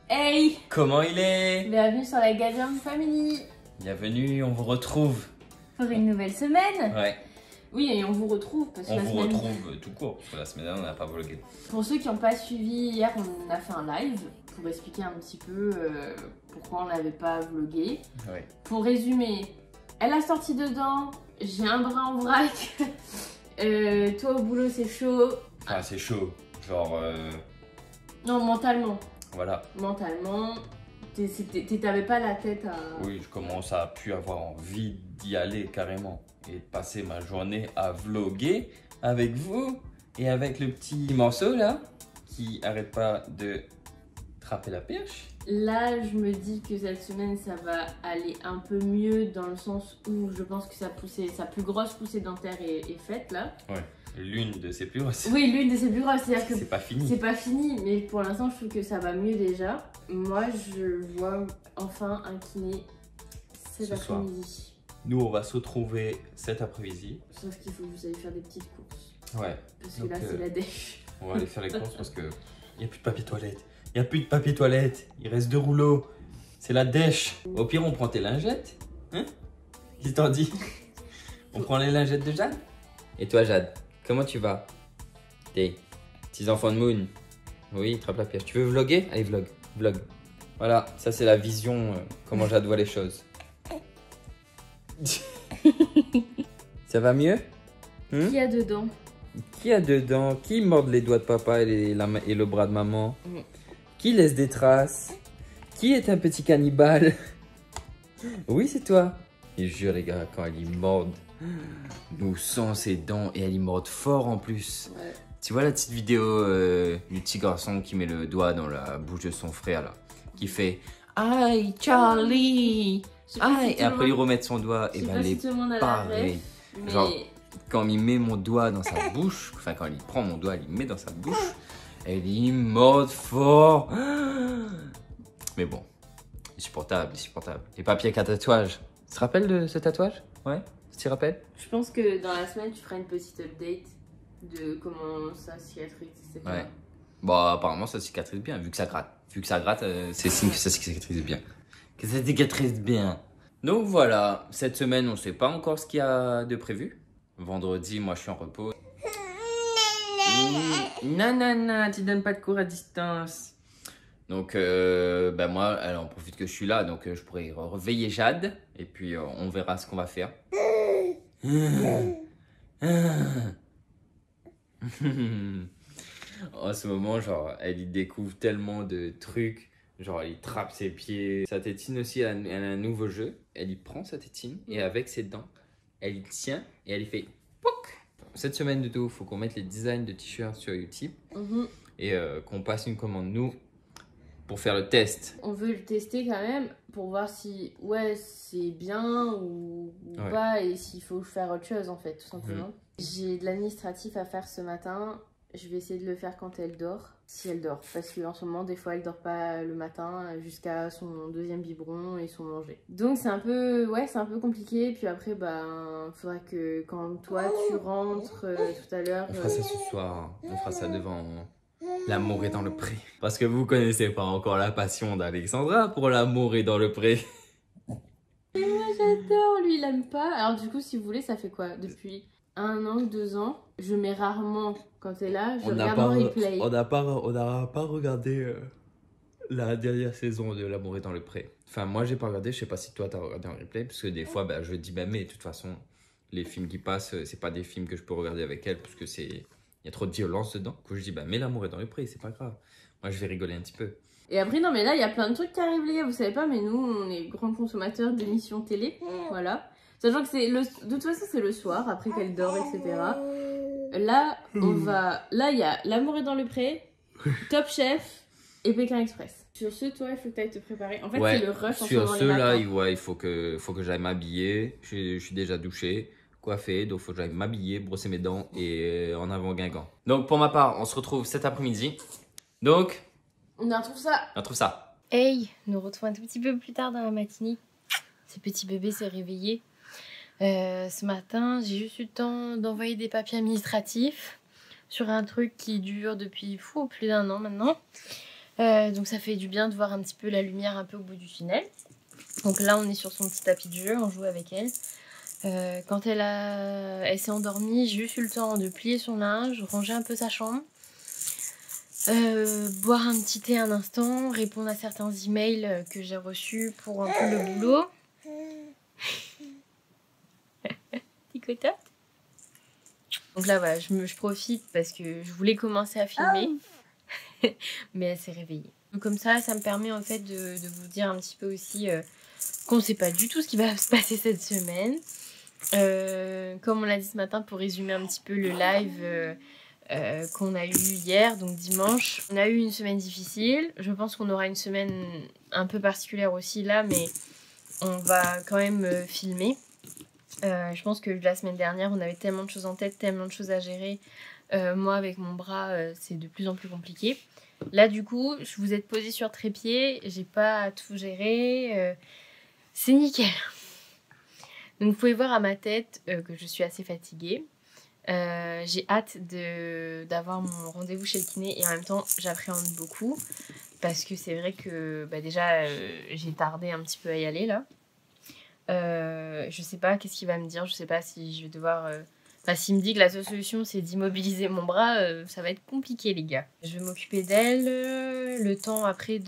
Hey! Comment il est? Bienvenue sur la Gathering Family! Bienvenue, on vous retrouve. Pour une nouvelle semaine! Ouais. Oui, et on vous retrouve parce que On la vous semaine... retrouve tout court, parce que la semaine dernière, on n'a pas vlogué. Pour ceux qui n'ont pas suivi, hier on a fait un live pour expliquer un petit peu pourquoi on n'avait pas vlogué. Ouais. Pour résumer, elle a sorti dedans, j'ai un bras en vrac, toi au boulot c'est chaud. Ah, c'est chaud. Genre, Non, mentalement. voilà. Mentalement, t'avais pas la tête à... Oui, je commence à plus avoir envie d'y aller carrément. Et de passer ma journée à vloguer avec vous. Et avec le petit morceau là, qui arrête pas de trapper la perche. Là, je me dis que cette semaine, ça va aller un peu mieux dans le sens où je pense que sa plus grosse poussée dentaire est faite là. Ouais, l'une de ses plus grosses. Oui, l'une de ses plus grosses, c'est-à-dire que C'est pas fini. c'est pas fini, mais pour l'instant, je trouve que ça va mieux déjà. Moi, je vois enfin un kiné cet Ce soir. après-midi. Nous, on va se retrouver cet après-midi. Sauf qu'il faut que vous allez faire des petites courses. Ouais. Parce que Donc, là, c'est la dèche. On va aller faire les courses parce que il n'y a plus de papier toilette. Il n'y a plus de papier toilette. Il reste 2 rouleaux. C'est la dèche. Au pire, on prend tes lingettes. Hein? Qu'est-ce que t'en dis? On prend les lingettes de Jade? Et toi, Jade, comment tu vas? Tes petits enfants de Moon. Oui, trappe la pièce. Tu veux vlogger? Allez, vlog. Vlog. Voilà, ça c'est la vision, comment Jade voit les choses. Ça va mieux? Qui y a dedans? Qui a dedans? Qui morde les doigts de papa et le bras de maman? Qui laisse des traces? Qui est un petit cannibale? Oui, c'est toi. Et je jure, les gars, quand elle y morde, nous sent ses dents et elle y morde fort en plus. Ouais. Tu vois la petite vidéo du petit garçon qui met le doigt dans la bouche de son frère là, qui fait aïe Charlie, aïe, et après il remet son doigt et ben elle est pareille. Genre, quand il met mon doigt dans sa bouche, enfin quand il prend mon doigt, il le met dans sa bouche, elle y morde fort. Mais bon, insupportable, insupportable. Les papiers avec un tatouage. Tu te rappelles de ce tatouage? Ouais, tu te rappelles? Je pense que dans la semaine, tu feras une petite update de comment ça cicatrise, etc. Ouais. Bon, apparemment ça cicatrise bien, vu que ça gratte. Vu que ça gratte, c'est signe que ça cicatrise bien. Que ça cicatrise bien. Donc voilà, cette semaine, on ne sait pas encore ce qu'il y a de prévu. Vendredi, moi je suis en repos. Non, non, non, tu donnes pas de cours à distance. Donc, ben moi, elle en profite que je suis là, donc je pourrais réveiller Jade. Et puis, on verra ce qu'on va faire. En ce moment, genre, elle y découvre tellement de trucs. Genre, elle y trappe ses pieds. Sa tétine aussi, elle a un nouveau jeu. Elle y prend sa tétine et avec ses dents, elle y tient et elle y fait pouc. Cette semaine du tout, il faut qu'on mette les designs de t-shirts sur YouTube et qu'on passe une commande nous pour faire le test. On veut le tester quand même pour voir si ouais c'est bien ou Ouais. pas et s'il faut faire autre chose en fait tout simplement. J'ai de l'administratif à faire ce matin. Je vais essayer de le faire quand elle dort, si elle dort, parce qu'en ce moment des fois elle dort pas le matin jusqu'à son deuxième biberon et son manger. Donc c'est un peu compliqué. Puis après faudra que quand toi tu rentres tout à l'heure. On fera ça ce soir. On fera ça devant L'amour est dans le pré. Parce que vous connaissez pas encore la passion d'Alexandra pour L'amour est dans le pré. Et moi j'adore, lui il aime pas. Alors du coup si vous voulez ça fait quoi? Depuis 1 an ou 2 ans, je mets rarement quand t'es là, je regarde en replay. On n'a pas regardé la dernière saison de L'amour est dans le pré. Enfin moi j'ai pas regardé, je sais pas si toi t'as regardé en replay. Parce que des fois je dis mais de toute façon les films qui passent c'est pas des films que je peux regarder avec elle. Parce que il y a trop de violence dedans. Du coup je dis mais L'amour est dans le pré, c'est pas grave. Moi je vais rigoler un petit peu. Et après, non, mais là, il y a plein de trucs qui arrivent, les gars. Vous savez pas, mais nous, on est grands consommateurs d'émissions télé. Voilà. Sachant que de toute façon, c'est le soir, après qu'elle dort, etc. Là, Là, il y a L'amour est dans le pré, Top Chef et Pékin Express. Sur ce, toi, il faut que tu ailles te préparer. En fait, c'est le rush en ce moment. Sur ceux-là, il faut que j'aille m'habiller. Je suis déjà douché, coiffé, donc il faut que j'aille m'habiller, brosser mes dents et en avant Guingamp. Donc, pour ma part, on se retrouve cet après-midi. Donc... On retrouve ça. On retrouve ça. Hey, nous retrouvons un tout petit peu plus tard dans la matinée. Ce petit bébé s'est réveillé. Ce matin, j'ai juste eu le temps d'envoyer des papiers administratifs sur un truc qui dure depuis plus d'1 an maintenant. Donc ça fait du bien de voir un petit peu la lumière un peu au bout du tunnel. Donc là on est sur son petit tapis de jeu, on joue avec elle. Quand elle s'est endormie, j'ai juste eu le temps de plier son linge, ranger un peu sa chambre, boire un petit thé un instant, répondre à certains emails que j'ai reçus pour un peu le boulot. Petit cocotte. Donc là voilà, je profite parce que je voulais commencer à filmer, mais elle s'est réveillée. Donc comme ça me permet en fait de vous dire un petit peu aussi qu'on ne sait pas du tout ce qui va se passer cette semaine. Comme on l'a dit ce matin, pour résumer un petit peu le live qu'on a eu hier, donc dimanche, on a eu une semaine difficile. Je pense qu'on aura une semaine un peu particulière aussi là, mais on va quand même filmer. Je pense que la semaine dernière, on avait tellement de choses en tête, tellement de choses à gérer. Moi, avec mon bras, c'est de plus en plus compliqué. Là, du coup, je vous êtes posé sur trépied, j'ai pas à tout gérer. C'est nickel. Donc, vous pouvez voir à ma tête que je suis assez fatiguée. J'ai hâte d'avoir mon rendez-vous chez le kiné et en même temps, j'appréhende beaucoup parce que c'est vrai que déjà, j'ai tardé un petit peu à y aller là. Je sais pas qu'est-ce qu'il va me dire, je sais pas si je vais devoir... s'il me dit que la seule solution c'est d'immobiliser mon bras, ça va être compliqué les gars. Je vais m'occuper d'elle, le temps après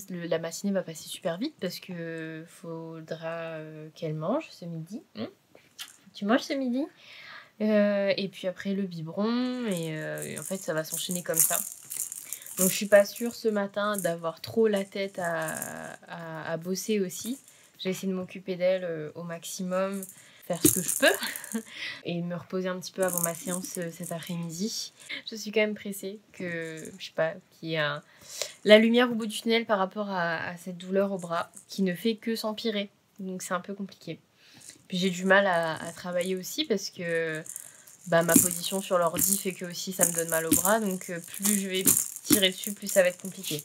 la matinée va passer super vite parce que faudra qu'elle mange ce midi. Tu manges ce midi? Et puis après le biberon et en fait ça va s'enchaîner comme ça. Donc je suis pas sûre ce matin d'avoir trop la tête à bosser aussi. J'ai essayé de m'occuper d'elle au maximum, faire ce que je peux et me reposer un petit peu avant ma séance cet après-midi. Je suis quand même pressée que, je sais pas, qu'il y ait la lumière au bout du tunnel par rapport à cette douleur au bras qui ne fait que s'empirer. Donc c'est un peu compliqué. Puis j'ai du mal à travailler aussi parce que ma position sur l'ordi fait que aussi ça me donne mal au bras. Donc plus je vais tirer dessus, plus ça va être compliqué.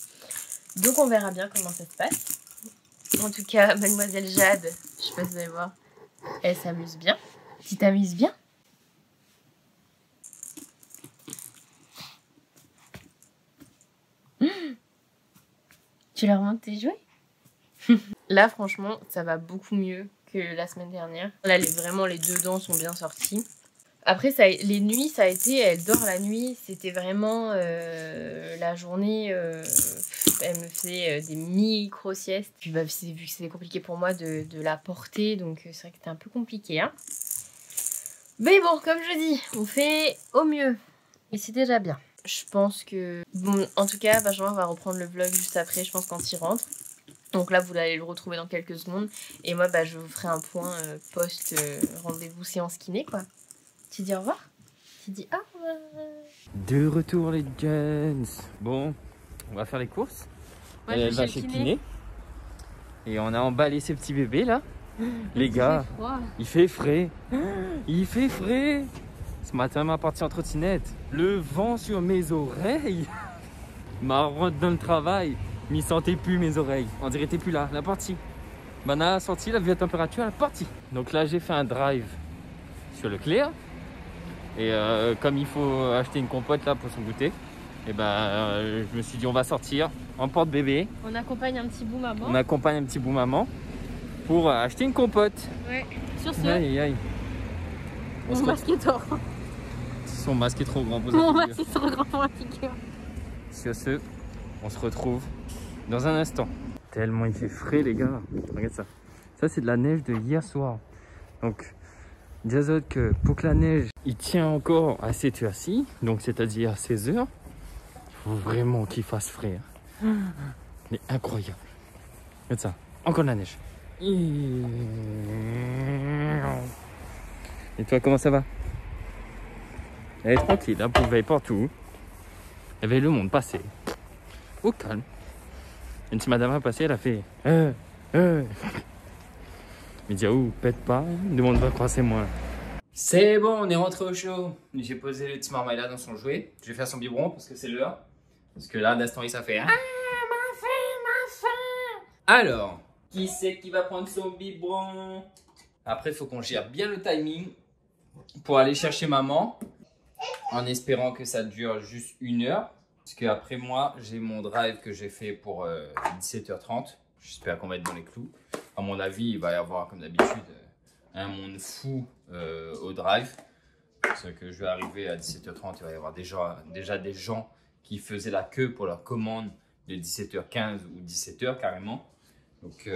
Donc on verra bien comment ça se passe. En tout cas, mademoiselle Jade, je sais pas si vous allez voir, elle s'amuse bien. Tu t'amuses bien? Tu leur montres tes jouets? Là, franchement, ça va beaucoup mieux que la semaine dernière. Là, vraiment, les deux dents sont bien sorties. Après, les nuits, ça a été... Elle dort la nuit. C'était vraiment la journée... elle me faisait des micro-siestes. Puis vu que c'était compliqué pour moi de la porter, donc c'est vrai que c'était un peu compliqué. Hein. Mais bon, comme je dis, on fait au mieux. Et c'est déjà bien. Je pense que... Bon, en tout cas, Benjamin va reprendre le vlog juste après, je pense, quand il rentre. Donc là, vous allez le retrouver dans quelques secondes. Et moi, je vous ferai un point post-rendez-vous séance kiné, quoi. Tu dis au revoir? Tu dis au revoir? De retour, les gens. Bon, on va faire les courses. Ouais, elle va chez le kiné. Et on a emballé ces petits bébés, là. Les gars, il fait frais. Il fait frais. Ce matin, m'a parti en trottinette. Le vent sur mes oreilles. Ma rentre dans le travail. M'y sentais plus mes oreilles. On dirait que t'es plus là. La partie. On a sorti la vue à température, la partie. Donc là, j'ai fait un drive sur Leclerc. Et comme il faut acheter une compote là pour son goûter, et je me suis dit on va sortir en porte-bébé. On accompagne un petit bout maman. On accompagne un petit bout maman pour acheter une compote. Ouais. Sur ce. Aïe aïe. Mon masque est trop grand. Son masque est trop grand pour Mon masque est trop grand pour la figure. Sur ce, on se retrouve dans un instant. Tellement il fait frais les gars. Regarde ça. Ça c'est de la neige de hier soir. Donc dis que pour que la neige il tient encore à cette heure-ci, donc c'est-à-dire à 16 h, il faut vraiment qu'il fasse frais. Mais incroyable. Regarde ça. Encore de la neige. Et toi, comment ça va? Elle est tranquille, hein, pour veiller partout. Elle veille le monde passer. Au calme. Une petite madame a passé, elle a fait mais dit oh, pète pas, ne demande pas quoi, c'est moi. C'est bon, on est rentré au show. J'ai posé le petit marmaille là dans son jouet. Je vais faire son biberon parce que c'est l'heure. Parce que là, d'instant, ça fait. Ah, ma faim. Alors, qui c'est qui va prendre son biberon? Après, il faut qu'on gère bien le timing pour aller chercher maman. En espérant que ça dure juste 1 heure. Parce qu'après moi, j'ai mon drive que j'ai fait pour 17h30. J'espère qu'on va être dans les clous. À mon avis, il va y avoir, comme d'habitude, un monde fou au drive. C'est que je vais arriver à 17h30, il va y avoir déjà des gens qui faisaient la queue pour leur commande de 17h15 ou 17h carrément. Donc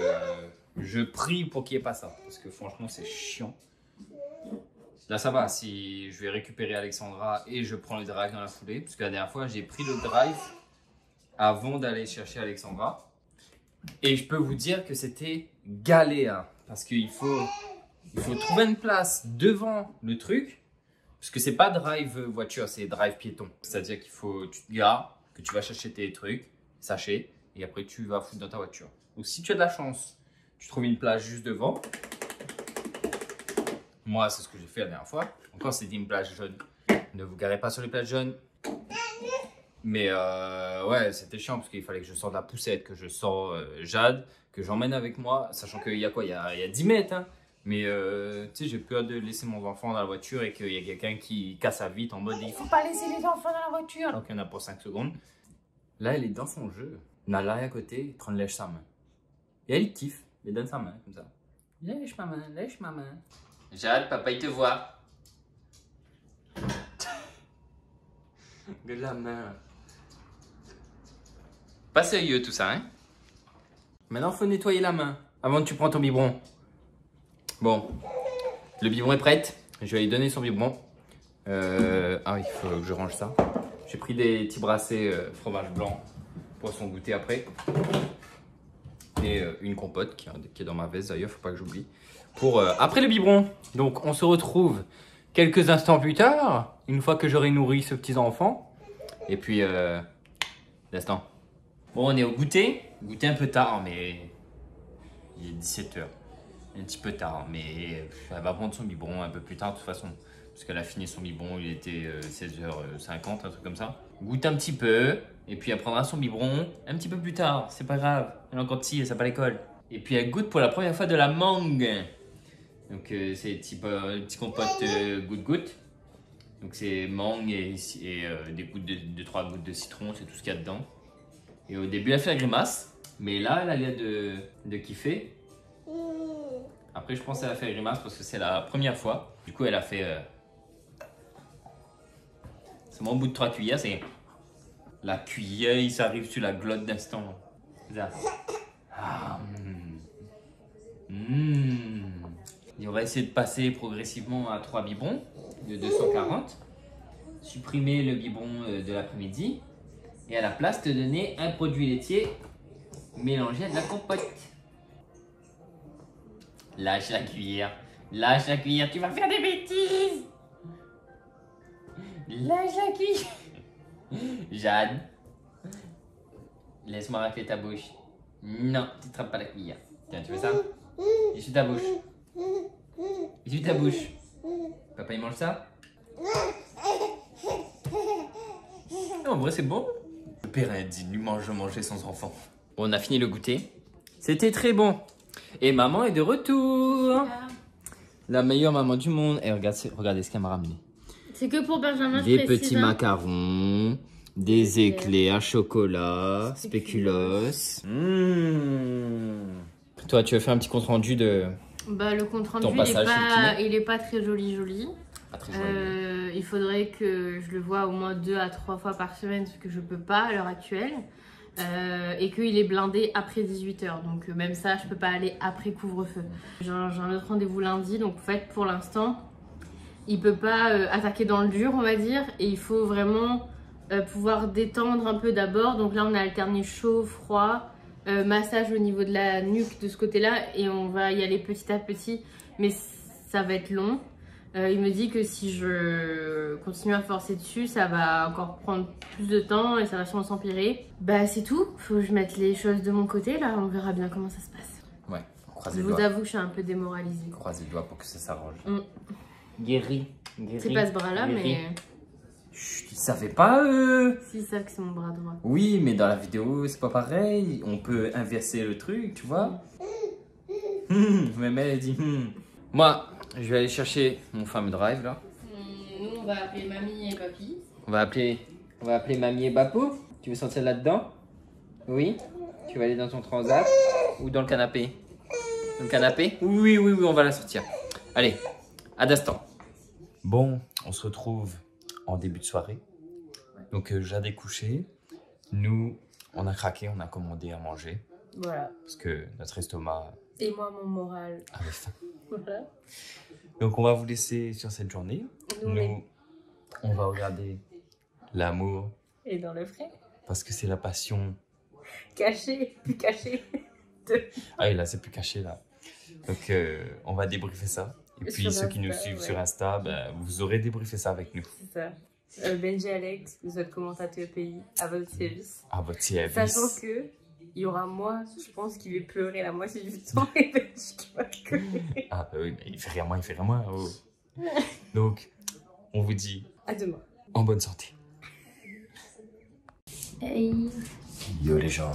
je prie pour qu'il n'y ait pas ça, parce que franchement c'est chiant. Là ça va, si je vais récupérer Alexandra et je prends le drive dans la foulée, parce que la dernière fois j'ai pris le drive avant d'aller chercher Alexandra. Et je peux vous dire que c'était galère, parce qu'il faut trouver une place devant le truc. Parce que c'est pas drive voiture, c'est drive piéton. C'est-à-dire qu'il faut, tu te gares, que tu vas chercher tes trucs, sachets, et après tu vas foutre dans ta voiture. Donc si tu as de la chance, tu trouves une place juste devant. Moi, c'est ce que j'ai fait la dernière fois. Encore, c'est dit une plage jaune. Ne vous garez pas sur les plages jaunes. Mais ouais, c'était chiant parce qu'il fallait que je sorte la poussette, que je sors Jade, que j'emmène avec moi. Sachant qu'il y a quoi, il y a 10 mètres, hein. Mais tu sais, j'ai peur de laisser mon enfant dans la voiture et qu'il y a quelqu'un qui casse à vite en mode il faut pas laisser les enfants dans la voiture. Alors qu'il y en a pour 5 secondes. Là, elle est dans son jeu. Nala est à côté, il prend lèche sa main. Et elle kiffe, il donne sa main comme ça. Lèche ma main, lèche ma main. Jade, papa il te voit. De la main. Pas sérieux tout ça, hein. Maintenant, faut nettoyer la main avant que tu prends ton biberon. Bon, le biberon est prêt. Je vais lui donner son biberon. Ah, il faut que je range ça. J'ai pris des petits brassés fromage blanc pour son goûter après. Et une compote qui est dans ma veste d'ailleurs, faut pas que j'oublie. Pour après le biberon. Donc, on se retrouve quelques instants plus tard, une fois que j'aurai nourri ce petit enfant. Et puis, l'instant. Bon, on est au goûter. Goûter un peu tard, mais il est 17h. Un petit peu tard, mais elle va prendre son biberon un peu plus tard de toute façon. Parce qu'elle a fini son biberon, il était 16h50, un truc comme ça. Goûte un petit peu, et puis elle prendra son biberon un petit peu plus tard. C'est pas grave, elle est encore petite, elle sait pas l'école. Et puis elle goûte pour la première fois de la mangue. Donc c'est petit compote goutte-goutte. Donc c'est mangue et des gouttes de 3 gouttes de citron, c'est tout ce qu'il y a dedans. Et au début elle fait la grimace, mais là elle a l'air de kiffer. Après, je pense qu'elle a fait grimace parce que c'est la première fois. Du coup, elle a fait... C'est mon bout de 3 cuillères, c'est... La cuillère, ça arrive sur la glotte d'instant. Ah, On va essayer de passer progressivement à 3 biberons de 240. Supprimer le biberon de l'après-midi. Et à la place, te donner un produit laitier mélangé à de la compote. Lâche la cuillère, tu vas faire des bêtises. Lâche la cuillère. Jade, laisse-moi racler ta bouche. Non, tu ne trappes pas la cuillère. Tiens, tu veux ça? Essuie ta bouche. Essuie ta bouche. Papa, il mange ça? En vrai, c'est bon. Le père a dit, lui manger sans enfant. Bon, on a fini le goûter. C'était très bon. Et maman est de retour. La meilleure maman du monde. Et regardez ce qu'elle m'a ramené. C'est que pour Benjamin. Des petits macarons, des éclairs, chocolat, spéculoos. Toi, tu veux faire un petit compte rendu de... Bah, le compte rendu, il est pas très joli. Pas très joli. Il faudrait que je le voie au moins 2 à 3 fois par semaine, ce que je peux pas à l'heure actuelle. Et qu'il est blindé après 18h. Donc même ça, je peux pas aller après couvre-feu. J'ai un autre rendez-vous lundi. Donc en fait, pour l'instant, il peut pas attaquer dans le dur, on va dire. Et il faut vraiment pouvoir détendre un peu d'abord. Donc là, on a alterné chaud, froid, massage au niveau de la nuque de ce côté-là. Et on va y aller petit à petit. Mais ça va être long. Il me dit que si je continue à forcer dessus, ça va encore prendre plus de temps et ça va sûrement s'empirer. Bah c'est tout, faut que je mette les choses de mon côté là, on verra bien comment ça se passe. Ouais, croise les doigts. Je vous avoue que je suis un peu démoralisée. Croise les doigts pour que ça s'arrange. Guéri. C'est pas ce bras là mais... Chut, ils savaient pas Si, ils savent que c'est mon bras droit. Oui, mais dans la vidéo c'est pas pareil, on peut inverser le truc, tu vois. Mais elle dit Moi, je vais aller chercher mon fameux drive là. Nous, on va appeler mamie et papy. On va appeler On va appeler Mamie et Bapo. Tu veux sortir là-dedans? Oui? Tu vas aller dans ton transat? Ou dans le canapé? Dans le canapé? Oui, on va la sortir. Allez, à d'instant. Bon, on se retrouve en début de soirée. Donc, Jade est couchée. Nous, on a craqué, on a commandé à manger. Voilà. Parce que notre estomac... Et moi, mon moral. avait faim. Voilà. Donc, on va vous laisser sur cette journée. Nous, on va regarder l'amour. Et dans le vrai. Parce que c'est la passion. Caché, plus caché. Ah, et là, c'est plus caché, là. Donc, on va débriefer ça. Et puis, sur ceux qui nous Insta, suivent ouais. sur Insta, ben, vous aurez débriefé ça avec nous. C'est ça. Benji Alex, vous êtes commentateur pays à votre service. À votre service. Sachant que il y aura moi, je pense, qui vais pleurer la moitié du temps et Benji qui va pleurer. Ah, oui, mais il fait rien moins. Oh. Donc, on vous dit À demain. en bonne santé. Hey. Yo les gens,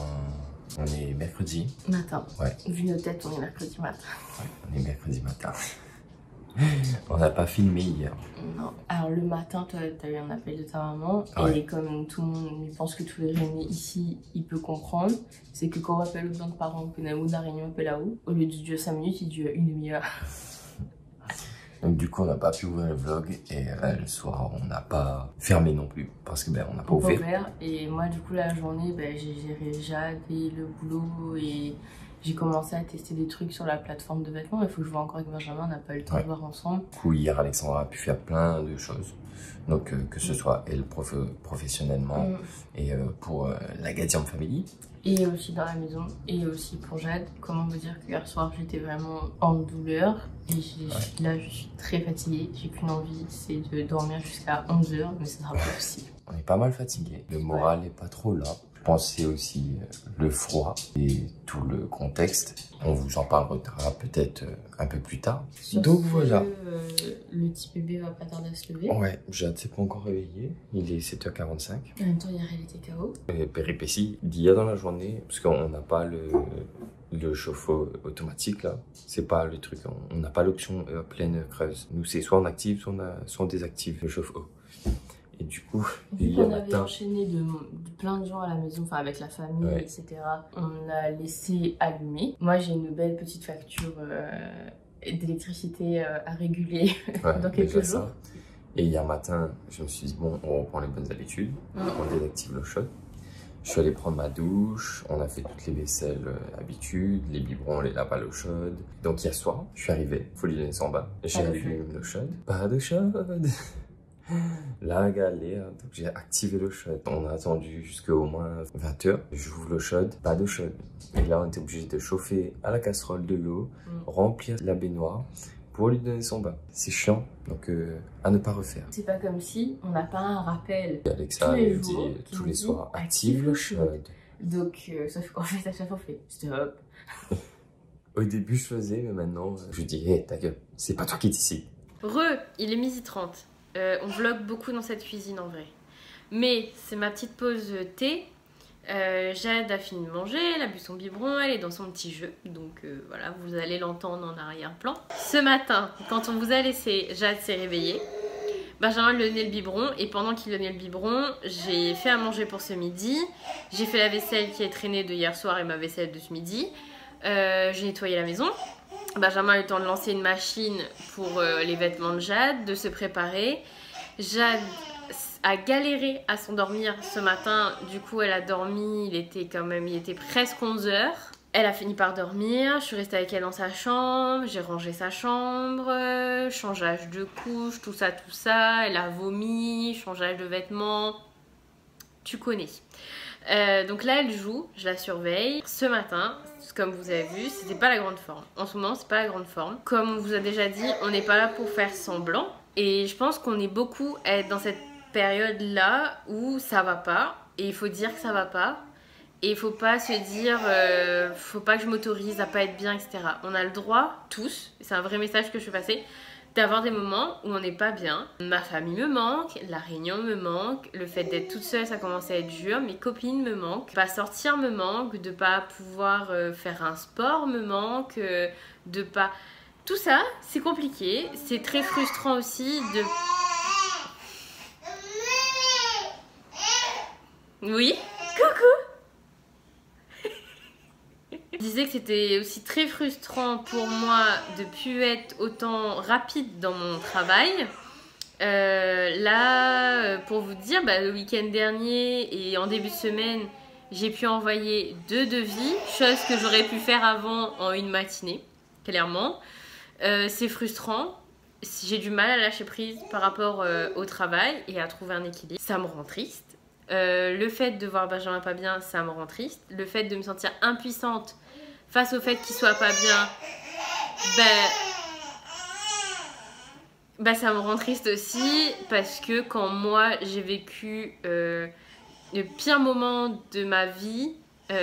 on est mercredi. Matin. Ouais. Vu nos têtes, on est mercredi matin. Ouais, on est mercredi matin. On n'a pas filmé hier. Non. Alors le matin, toi, t'as eu un appel de ta maman. Ouais. Et comme tout le monde, je pense que tous les réunis ici, il peut comprendre, c'est que quand on appelle autant de parents que Namou la réunion appelle à où, au lieu de durer 5 minutes, il dure 1 demi-heure. Donc du coup, on n'a pas pu ouvrir le vlog. Et le soir, on n'a pas fermé non plus. Parce que ben, on n'a pas ouvert. Et moi, du coup, la journée, ben, j'ai géré Jade et le boulot. Et j'ai commencé à tester des trucs sur la plateforme de vêtements. Il faut que je vois encore avec Benjamin, on n'a pas eu le temps de voir ensemble. Du coup, hier, Alexandra a pu faire plein de choses. Donc, que ce soit elle professionnellement et pour la Gadiam Family. Et aussi dans la maison, et aussi pour Jade. Comment vous dire que hier soir, j'étais vraiment en douleur. Et là, je suis très fatiguée. J'ai qu'une envie, c'est de dormir jusqu'à 11h, mais ça sera pas possible. On est pas mal fatigué. Le moral n'est pas trop là. Je pense que c'est aussi le froid et tout le contexte. On vous en parlera peut-être un peu plus tard. Donc voilà. Le petit bébé va pas tarder à se lever. Ouais, Jade s'est pas encore réveillé. Il est 7h45. En même temps, hier, elle était KO. Péripéties d'hier dans la journée, parce qu'on n'a pas le chauffe-eau automatique là. C'est pas le truc, on n'a pas l'option pleine creuse. Nous, c'est soit on active, soit on désactive le chauffe-eau. Et du coup, on avait enchaîné de plein de gens à la maison, enfin avec la famille, etc. On a laissé allumer. Moi, j'ai une belle petite facture d'électricité à réguler dans quelques jours. Ça. Et hier matin, je me suis dit, bon, on reprend les bonnes habitudes. On désactive l'eau chaude. Je suis allé prendre ma douche, on a fait toutes les vaisselles habitudes, les biberons, les laves à l'eau chaude. Donc hier soir, je suis arrivé, faut lui donner 100 balles. J'ai allumé l'eau chaude. Pas d'eau chaude. La galère, donc j'ai activé l'eau chaude. On a attendu jusqu'au moins 20h. J'ouvre l'eau chaude, pas d'eau chaude. Et là, on était obligé de chauffer à la casserole de l'eau, remplir la baignoire pour lui donner son bain. C'est chiant, donc à ne pas refaire. C'est pas comme si on n'a pas un rappel. Et Alexa nous dit tous les soirs, active l'eau chaude. Donc, sauf qu'en fait, à chaque fois, on fait stop. Au début, je faisais, mais maintenant, je dis, hé, ta gueule, c'est pas toi qui décide. Il est 12h30. On vlog beaucoup dans cette cuisine en vrai. Mais c'est ma petite pause thé. Jade a fini de manger, elle a bu son biberon, elle est dans son petit jeu. Donc voilà, vous allez l'entendre en arrière-plan. Ce matin, quand on vous a laissé, Jade s'est réveillée. Benjamin lui donnait le biberon et pendant qu'il donnait le biberon, j'ai fait à manger pour ce midi. J'ai fait la vaisselle qui est traînée de hier soir et ma vaisselle de ce midi. J'ai nettoyé la maison. Benjamin a eu le temps de lancer une machine pour les vêtements de Jade, de se préparer. Jade a galéré à s'endormir ce matin. Du coup, elle a dormi. Il était presque 11h. Elle a fini par dormir. Je suis restée avec elle dans sa chambre. J'ai rangé sa chambre. Changeage de couche, tout ça. Elle a vomi, changeage de vêtements. Tu connais. Donc là, elle joue. Je la surveille. Ce matin, comme vous avez vu, c'était pas la grande forme. En ce moment, c'est pas la grande forme. Comme on vous a déjà dit, on n'est pas là pour faire semblant. Et je pense qu'on est beaucoup à être dans cette période-là où ça va pas. Et il faut dire que ça va pas. Et il faut pas se dire, faut pas que je m'autorise à pas être bien, etc. On a le droit, tous, c'est un vrai message que je fais passer, d'avoir des moments où on n'est pas bien. Ma famille me manque, la réunion me manque, le fait d'être toute seule ça commence à être dur, mes copines me manquent, pas sortir me manque, de pas pouvoir faire un sport me manque, de pas... Tout ça, c'est compliqué, c'est très frustrant aussi de... Oui. Coucou. Je disais que c'était aussi très frustrant pour moi de plus être autant rapide dans mon travail. Là, pour vous dire, le week-end dernier et en début de semaine, j'ai pu envoyer 2 devis, chose que j'aurais pu faire avant en une matinée, clairement. C'est frustrant. J'ai du mal à lâcher prise par rapport au travail et à trouver un équilibre. Ça me rend triste. Le fait de voir Benjamin pas bien, ça me rend triste. Le fait de me sentir impuissante face au fait qu'il soit pas bien, ça me rend triste aussi parce que quand moi j'ai vécu le pire moment de ma vie,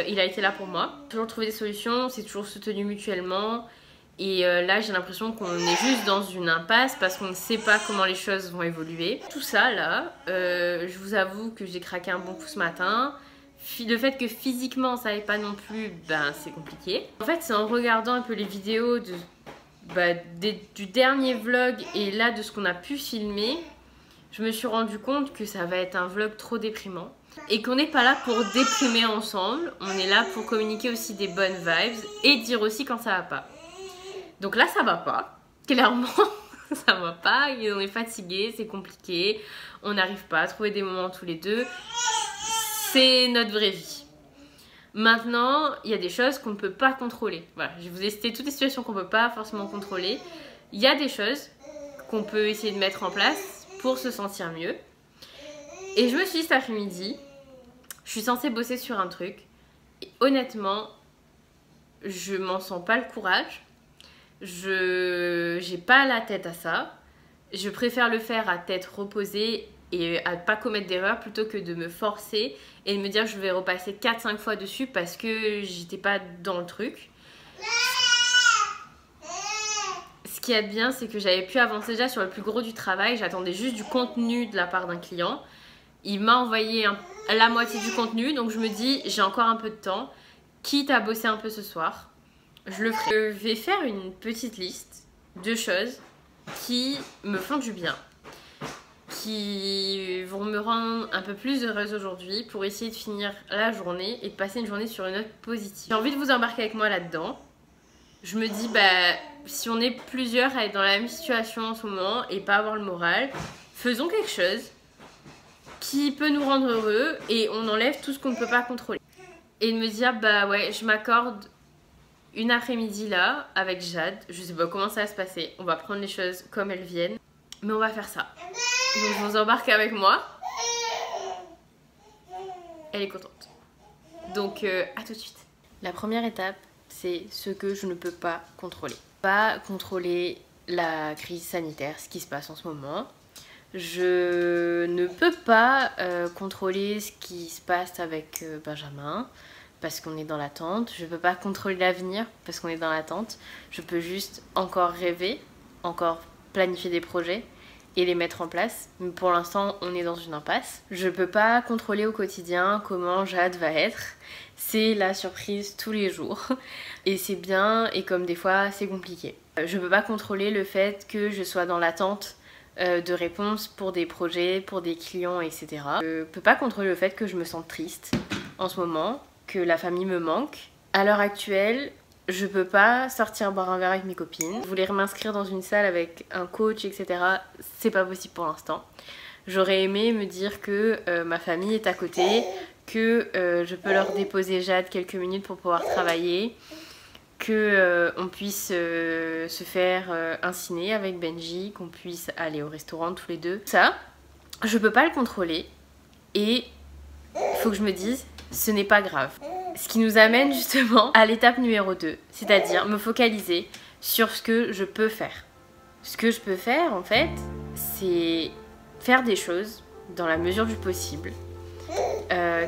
il a été là pour moi. Toujours trouvé des solutions, c'est toujours soutenu mutuellement. Et là, j'ai l'impression qu'on est juste dans une impasse parce qu'on ne sait pas comment les choses vont évoluer. Tout ça, là, je vous avoue que j'ai craqué un bon coup ce matin. Le fait que physiquement, ça n'aille pas non plus, c'est compliqué. En fait, c'est en regardant un peu les vidéos du dernier vlog et là, de ce qu'on a pu filmer, je me suis rendu compte que ça va être un vlog trop déprimant. Et qu'on n'est pas là pour déprimer ensemble, on est là pour communiquer aussi des bonnes vibes et dire aussi quand ça va pas. Donc là, ça va pas. Clairement, ça va pas. On est fatigué, c'est compliqué. On n'arrive pas à trouver des moments tous les deux. C'est notre vraie vie. Maintenant, il y a des choses qu'on ne peut pas contrôler. Voilà, je vous ai cité toutes les situations qu'on ne peut pas forcément contrôler. Il y a des choses qu'on peut essayer de mettre en place pour se sentir mieux. Et je me suis dit cet après-midi, je suis censée bosser sur un truc. Et honnêtement, je m'en sens pas le courage. J'ai pas la tête à ça. Je préfère le faire à tête reposée et à pas commettre d'erreur plutôt que de me forcer et de me dire que je vais repasser 4-5 fois dessus parce que j'étais pas dans le truc. Ce qui est bien, c'est que j'avais pu avancer déjà sur le plus gros du travail. J'attendais juste du contenu de la part d'un client. Il m'a envoyé la moitié du contenu, donc je me dis j'ai encore un peu de temps, quitte à bosser un peu ce soir. Je le ferai. Je vais faire une petite liste de choses qui me font du bien, qui vont me rendre un peu plus heureuse aujourd'hui pour essayer de finir la journée et de passer une journée sur une note positive. J'ai envie de vous embarquer avec moi là-dedans. Je me dis, si on est plusieurs à être dans la même situation en ce moment et pas avoir le moral, faisons quelque chose qui peut nous rendre heureux et on enlève tout ce qu'on ne peut pas contrôler. Et de me dire, ouais, je m'accorde une après-midi là, avec Jade, je sais pas comment ça va se passer, on va prendre les choses comme elles viennent, mais on va faire ça. Donc je vous embarque avec moi. Elle est contente. Donc à tout de suite. La première étape, c'est ce que je ne peux pas contrôler. Pas contrôler la crise sanitaire, ce qui se passe en ce moment. Je ne peux pas contrôler ce qui se passe avec Benjamin, parce qu'on est dans l'attente. Je ne peux pas contrôler l'avenir parce qu'on est dans l'attente. Je peux juste encore rêver, encore planifier des projets et les mettre en place. Mais pour l'instant, on est dans une impasse. Je ne peux pas contrôler au quotidien comment Jade va être. C'est la surprise tous les jours. Et c'est bien, et comme des fois, c'est compliqué. Je ne peux pas contrôler le fait que je sois dans l'attente de réponses pour des projets, pour des clients, etc. Je ne peux pas contrôler le fait que je me sente triste en ce moment, que la famille me manque. À l'heure actuelle, je peux pas sortir boire un verre avec mes copines. Je voulais m'inscrire dans une salle avec un coach, etc. C'est pas possible pour l'instant. J'aurais aimé me dire que ma famille est à côté, que je peux leur déposer Jade quelques minutes pour pouvoir travailler, que on puisse se faire un ciné avec Benji, qu'on puisse aller au restaurant tous les deux. Ça, je peux pas le contrôler et il faut que je me dise, ce n'est pas grave. Ce qui nous amène justement à l'étape numéro 2, c'est-à-dire me focaliser sur ce que je peux faire. Ce que je peux faire en fait, c'est faire des choses dans la mesure du possible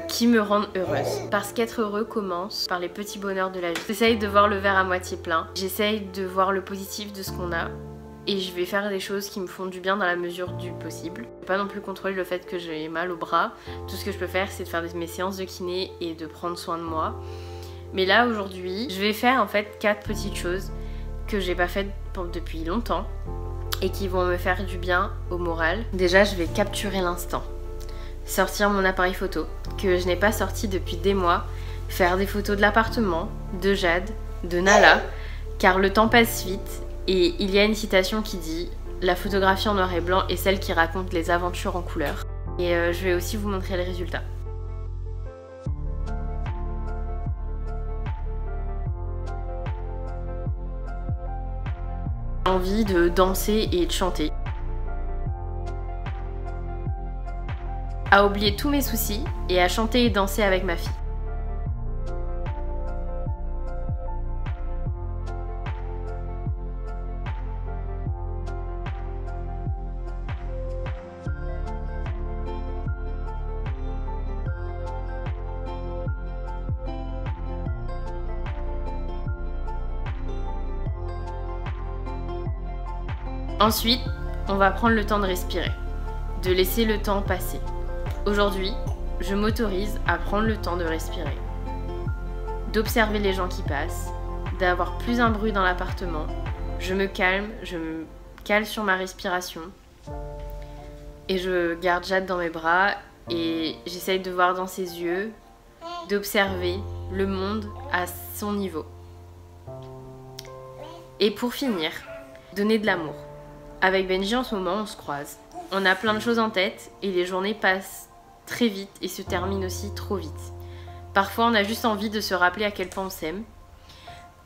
qui me rendent heureuse. Parce qu'être heureux commence par les petits bonheurs de la vie. J'essaye de voir le verre à moitié plein, j'essaye de voir le positif de ce qu'on a et je vais faire des choses qui me font du bien dans la mesure du possible. Je ne peux pas non plus contrôler le fait que j'ai mal au bras. Tout ce que je peux faire, c'est de faire mes séances de kiné et de prendre soin de moi. Mais là, aujourd'hui, je vais faire en fait 4 petites choses que j'ai pas faites depuis longtemps et qui vont me faire du bien au moral. Déjà, je vais capturer l'instant. sortir mon appareil photo, que je n'ai pas sorti depuis des mois, faire des photos de l'appartement, de Jade, de Nala, car le temps passe vite et il y a une citation qui dit « La photographie en noir et blanc est celle qui raconte les aventures en couleur ». Et je vais aussi vous montrer les résultats. J'ai envie de danser et de chanter. À oublier tous mes soucis et à chanter et danser avec ma fille. Ensuite, on va prendre le temps de respirer, de laisser le temps passer. Aujourd'hui, je m'autorise à prendre le temps de respirer, d'observer les gens qui passent, d'avoir plus un bruit dans l'appartement. Je me cale sur ma respiration et je garde Jade dans mes bras et j'essaye de voir dans ses yeux, d'observer le monde à son niveau. Et pour finir, donner de l'amour. Avec Benji en ce moment, on se croise. On a plein de choses en tête et les journées passent très vite et se terminent aussi trop vite. Parfois, on a juste envie de se rappeler à quel point on s'aime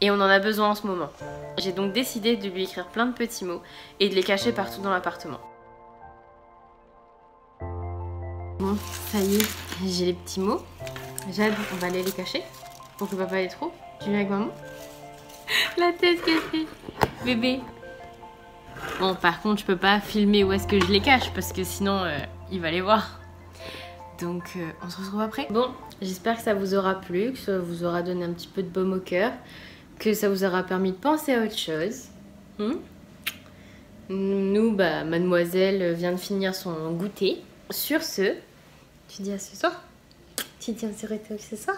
et on en a besoin en ce moment. J'ai donc décidé de lui écrire plein de petits mots et de les cacher partout dans l'appartement. Bon, ça y est, j'ai les petits mots. Jade, on va aller les cacher pour que papa les trouve. Tu viens avec maman? La tête qu'elle fait. Bébé. Bon, par contre, je peux pas filmer où est-ce que je les cache parce que sinon, il va les voir. Donc, on se retrouve après. Bon, j'espère que ça vous aura plu, que ça vous aura donné un petit peu de baume au cœur, que ça vous aura permis de penser à autre chose. Nous, bah, mademoiselle vient de finir son goûter. Sur ce, tu dis à ce soir? Tu dis à ce soir?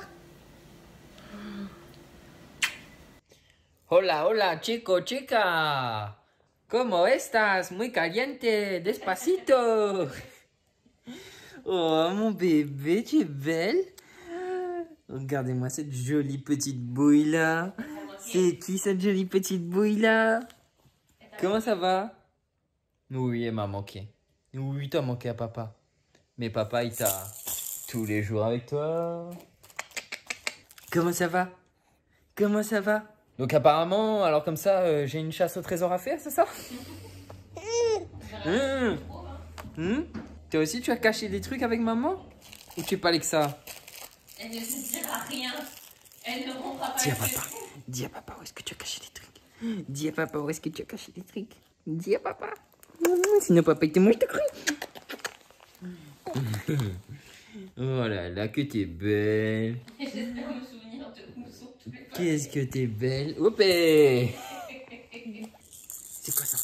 Hola, hola, chico, chica. ¿Cómo estás? Muy caliente, despacito. Oh, mon bébé, tu es belle. Regardez-moi cette jolie petite bouille-là. C'est qui cette jolie petite bouille-là? Comment ça va? Oui, elle m'a manqué. Oui, t'as manqué à papa. Mais papa, il t'a tous les jours avec toi. Comment ça va? Comment ça va? Donc apparemment, alors comme ça, j'ai une chasse au trésor à faire, c'est ça? Toi aussi, tu as caché des trucs avec maman? Ou tu es pas avec ça? Elle ne se dira rien. Elle ne rendra pas. Dis à papa où est-ce que tu as caché des trucs. Dis à papa où est-ce que tu as caché des trucs. Dis à papa. Sinon papa il te mange de cru. Oh là là, que t'es belle. J'espère me souvenir de où sont tous les fois. Qu'est-ce que t'es belle. Hopé. C'est quoi ça?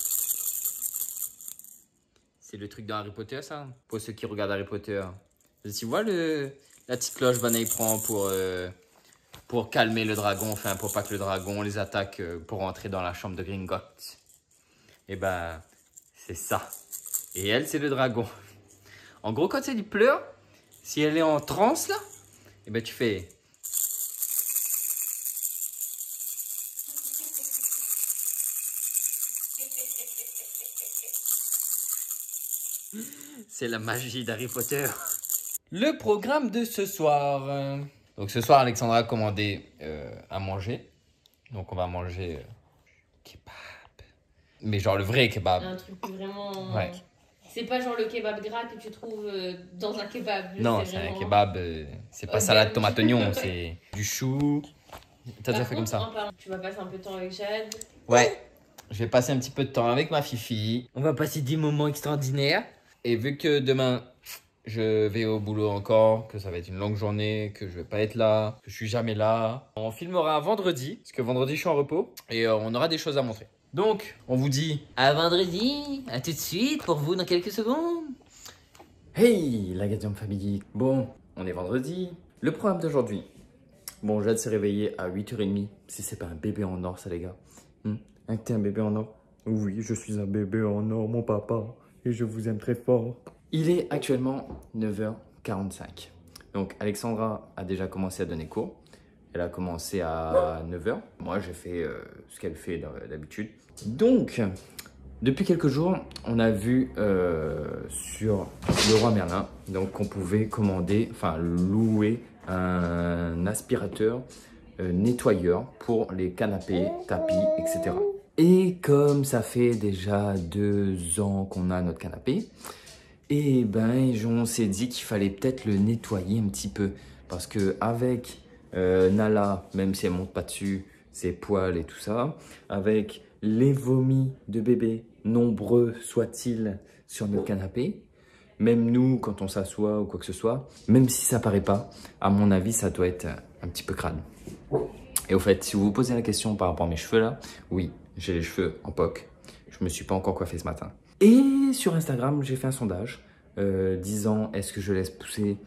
C'est le truc dans Harry Potter, ça? Pour ceux qui regardent Harry Potter. Tu vois la petite cloche Vanille prend pour calmer le dragon, enfin pour pas que le dragon les attaque pour rentrer dans la chambre de Gringotts. Et ben, c'est ça. Et elle, c'est le dragon. En gros, quand elle pleure, si elle est en transe là, et ben tu fais... C'est la magie d'Harry Potter. Le programme de ce soir. Donc ce soir, Alexandra a commandé à manger. Donc on va manger kebab. Mais genre le vrai kebab. Un truc vraiment... Ouais. C'est pas genre le kebab gras que tu trouves dans un kebab. Non, c'est un kebab. C'est pas salade tomate oignon, c'est du chou. T'as déjà fait comme ça? Tu vas passer un peu de temps avec Jade. Ouais. Je vais passer un petit peu de temps avec ma fifi. On va passer des moments extraordinaires. Et vu que demain, je vais au boulot encore, que ça va être une longue journée, que je vais pas être là, que je suis jamais là, on filmera vendredi, parce que vendredi, je suis en repos, et on aura des choses à montrer. Donc, on vous dit à vendredi, à tout de suite, pour vous dans quelques secondes. Hey, la Gadium Family. Bon, on est vendredi. Le programme d'aujourd'hui. Bon, Jade s'est réveillée à 8h30. Si c'est pas un bébé en or, ça, les gars. Hein, t'es un bébé en or? Oui, je suis un bébé en or, mon papa. Et je vous aime très fort. Il est actuellement 9h 45. Donc Alexandra a déjà commencé à donner cours. Elle a commencé à 9 h. Moi, j'ai fait ce qu'elle fait d'habitude. Donc, depuis quelques jours, on a vu sur Leroy Merlin qu'on pouvait commander, enfin louer un aspirateur nettoyeur pour les canapés, tapis, etc. Et comme ça fait déjà 2 ans qu'on a notre canapé, et ben on s'est dit qu'il fallait peut-être le nettoyer un petit peu. Parce que avec Nala, même si elle monte pas dessus, ses poils et tout ça, avec les vomis de bébé, nombreux soient-ils sur notre canapé, même nous quand on s'assoit ou quoi que ce soit, même si ça paraît pas, à mon avis ça doit être un petit peu crade. Et au fait, si vous vous posez la question par rapport à mes cheveux là, oui, j'ai les cheveux en poc, je me suis pas encore coiffé ce matin. Et sur Instagram, j'ai fait un sondage disant est-ce que je laisse pousser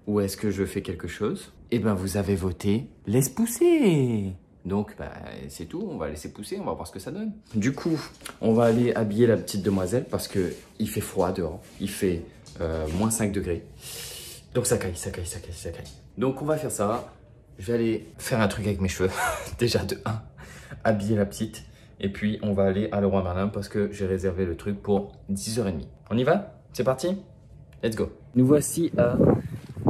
ou est-ce que je fais quelque chose? Et ben vous avez voté laisse pousser. Donc bah, c'est tout, on va laisser pousser, on va voir ce que ça donne. Du coup, on va aller habiller la petite demoiselle parce que il fait froid dehors, il fait moins 5 degrés. Donc ça caille. Donc on va faire ça. Je vais aller faire un truc avec mes cheveux. Déjà de 1, habiller la petite. Et puis on va aller à Leroy Merlin parce que j'ai réservé le truc pour 10 h 30. On y va? C'est parti? Let's go. Nous voici à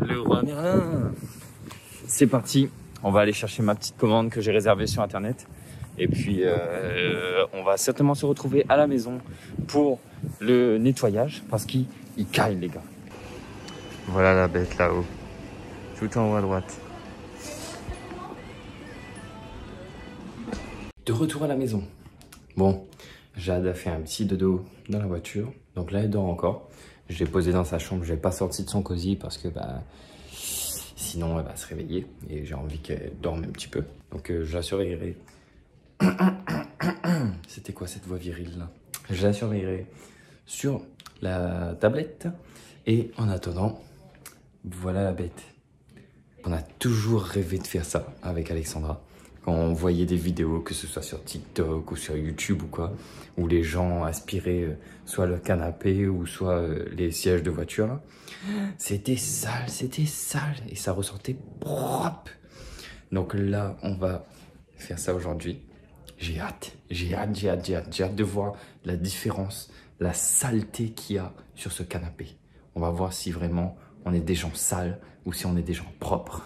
Leroy Merlin. C'est parti. On va aller chercher ma petite commande que j'ai réservée sur internet. Et puis on va certainement se retrouver à la maison pour le nettoyage parce qu'il caille les gars. Voilà la bête là-haut. Tout en haut à droite. De retour à la maison. Bon, Jade a fait un petit dodo dans la voiture. Donc là, elle dort encore. Je l'ai posée dans sa chambre. Je l'ai pas sorti de son cosy parce que bah, sinon, elle va se réveiller. Et j'ai envie qu'elle dorme un petit peu. Donc je la surveillerai. C'était quoi cette voix virile là? Je la surveillerai sur la tablette. Et en attendant, voilà la bête. On a toujours rêvé de faire ça avec Alexandra. Quand on voyait des vidéos, que ce soit sur TikTok ou sur YouTube ou quoi, où les gens aspiraient soit le canapé ou soit les sièges de voiture, c'était sale et ça ressortait propre. Donc là, on va faire ça aujourd'hui. J'ai hâte de voir la différence, la saleté qu'il y a sur ce canapé. On va voir si vraiment on est des gens sales ou si on est des gens propres.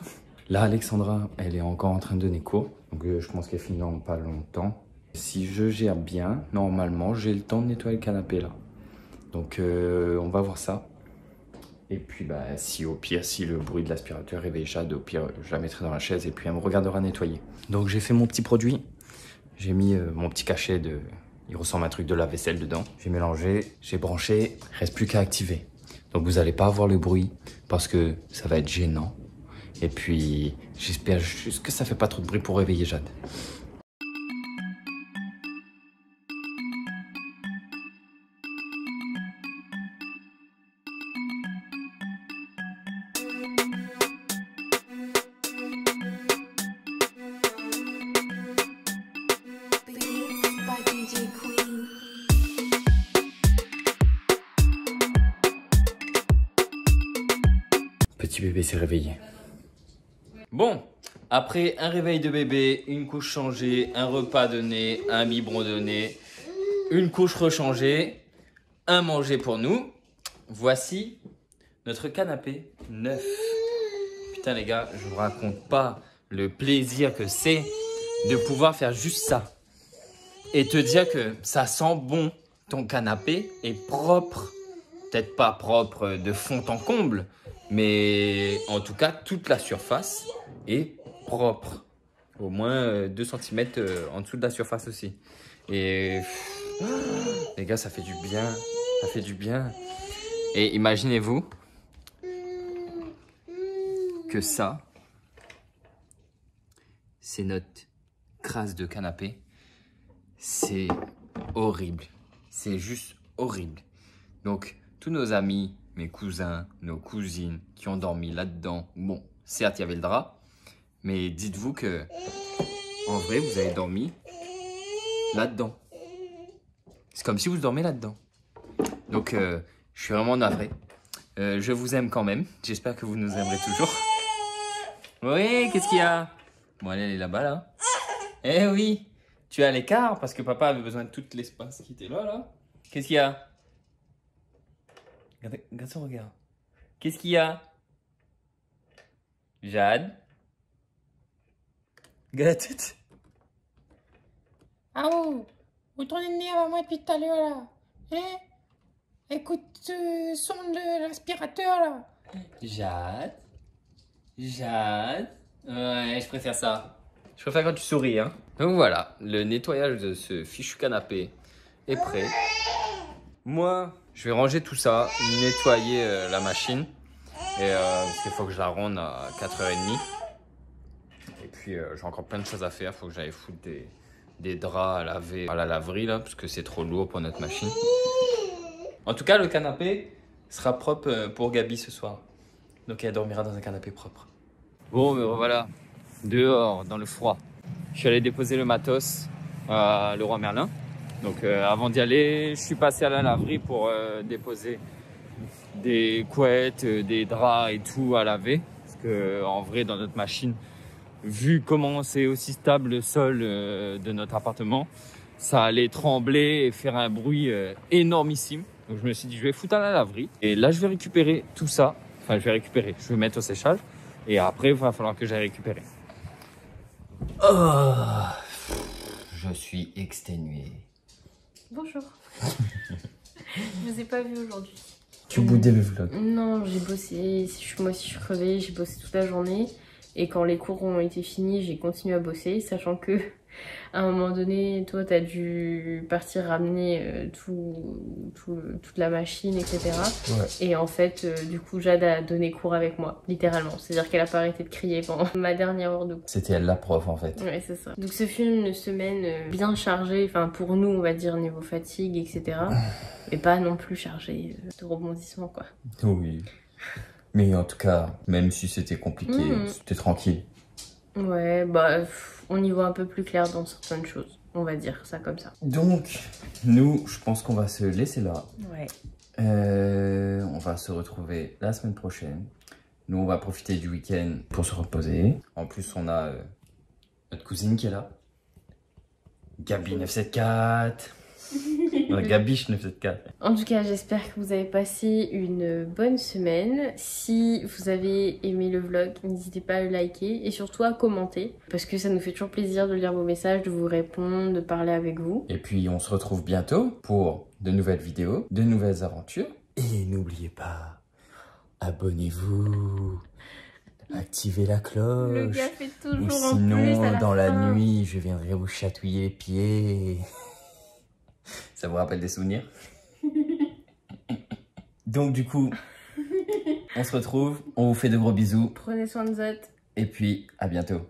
Là, Alexandra, elle est encore en train de donner cours. Donc, je pense qu'elle finit dans pas longtemps. Si je gère bien, normalement, j'ai le temps de nettoyer le canapé là. Donc, on va voir ça. Et puis, bah, si au pire, si le bruit de l'aspirateur réveille Jade, au pire, je la mettrai dans la chaise et puis elle me regardera nettoyer. Donc, j'ai fait mon petit produit. J'ai mis mon petit cachet de... Il ressemble à un truc de lave-vaisselle dedans. J'ai mélangé, j'ai branché. Il reste plus qu'à activer. Donc, vous n'allez pas avoir le bruit parce que ça va être gênant. Et puis, j'espère juste que ça fait pas trop de bruit pour réveiller Jade. Petit bébé s'est réveillé. Bon, après un réveil de bébé, une couche changée, un repas donné, un biberon donné, une couche rechangée, un manger pour nous, voici notre canapé neuf. Putain les gars, je vous raconte pas le plaisir que c'est de pouvoir faire juste ça. Et te dire que ça sent bon, ton canapé est propre. Peut-être pas propre de fond en comble, mais en tout cas, toute la surface est propre. Au moins 2 cm en dessous de la surface aussi. Et les gars, ça fait du bien. Ça fait du bien. Et imaginez-vous que ça, c'est notre crasse de canapé. C'est horrible. C'est juste horrible. Donc, tous nos amis, mes cousins, nos cousines qui ont dormi là-dedans, bon, certes, il y avait le drap, mais dites-vous que, en vrai, vous avez dormi là-dedans. C'est comme si vous dormez là-dedans. Donc, je suis vraiment navré. Je vous aime quand même. J'espère que vous nous aimerez toujours. Oui, qu'est-ce qu'il y a? Bon, elle est là-bas, là. Eh oui, tu es à l'écart parce que papa avait besoin de tout l'espace qui était là, là. Qu'est-ce qu'il y a? Regarde son regard. Qu'est-ce qu'il y a? Jade? Regarde la tête. Ah oh, vous tournez le nez à moi depuis tout à l'heure là. Hein? Écoute ce son de l'aspirateur là. Jade? Jade? Ouais, je préfère ça. Je préfère quand tu souris, hein. Donc voilà, le nettoyage de ce fichu canapé est prêt. Moi, je vais ranger tout ça, nettoyer la machine. Et parce qu'il faut que je la ronde à 4h30. Et puis j'ai encore plein de choses à faire. Il faut que j'aille foutre des draps à laver à la laverie là, parce que c'est trop lourd pour notre machine. En tout cas, le canapé sera propre pour Gabi ce soir. Donc elle dormira dans un canapé propre. Bon, mais voilà, dehors, dans le froid. Je suis allé déposer le matos à Leroy Merlin. Donc avant d'y aller, je suis passé à la laverie pour déposer des couettes, des draps et tout à laver. Parce que en vrai, dans notre machine, vu comment c'est aussi stable le sol de notre appartement, ça allait trembler et faire un bruit énormissime. Donc je me suis dit, je vais foutre à la laverie. Et là, je vais récupérer tout ça. Enfin, je vais mettre au séchage. Et après, il va falloir que j'aille récupérer. Oh, je suis exténué. Bonjour. Je vous ai pas vu aujourd'hui. Tu boudais le vlog? Non, j'ai bossé. Moi aussi, je suis crevée. J'ai bossé toute la journée. Et quand les cours ont été finis, j'ai continué à bosser, sachant que à un moment donné, toi, t'as dû partir ramener toute la machine, etc. Ouais. Et en fait, du coup, Jade a donné cours avec moi, littéralement. C'est-à-dire qu'elle a pas arrêté de crier pendant ma dernière heure de cours. C'était elle la prof, en fait. Ouais, c'est ça. Donc ce film, une semaine bien chargée, enfin pour nous, on va dire, niveau fatigue, etc. Mais pas non plus chargée de rebondissements, quoi. Oui. Mais en tout cas, même si c'était compliqué, c'était tranquille. Ouais, bah, on y voit un peu plus clair dans certaines choses. On va dire ça comme ça. Donc, nous, je pense qu'on va se laisser là. Ouais. On va se retrouver la semaine prochaine. Nous, on va profiter du week-end pour se reposer. En plus, on a notre cousine qui est là. Gabi 974. Gabiche 974. En tout cas, j'espère que vous avez passé une bonne semaine. Si vous avez aimé le vlog, n'hésitez pas à le liker et surtout à commenter. Parce que ça nous fait toujours plaisir de lire vos messages, de vous répondre, de parler avec vous. Et puis, on se retrouve bientôt pour de nouvelles vidéos, de nouvelles aventures. Et n'oubliez pas, abonnez-vous, activez la cloche. Le gars fait toujours ou en sinon, plus à la dans fin. la nuit, je viendrai vous chatouiller les pieds. Ça vous rappelle des souvenirs? Donc du coup, on se retrouve, on vous fait de gros bisous. Prenez soin de Zot. Et puis, à bientôt.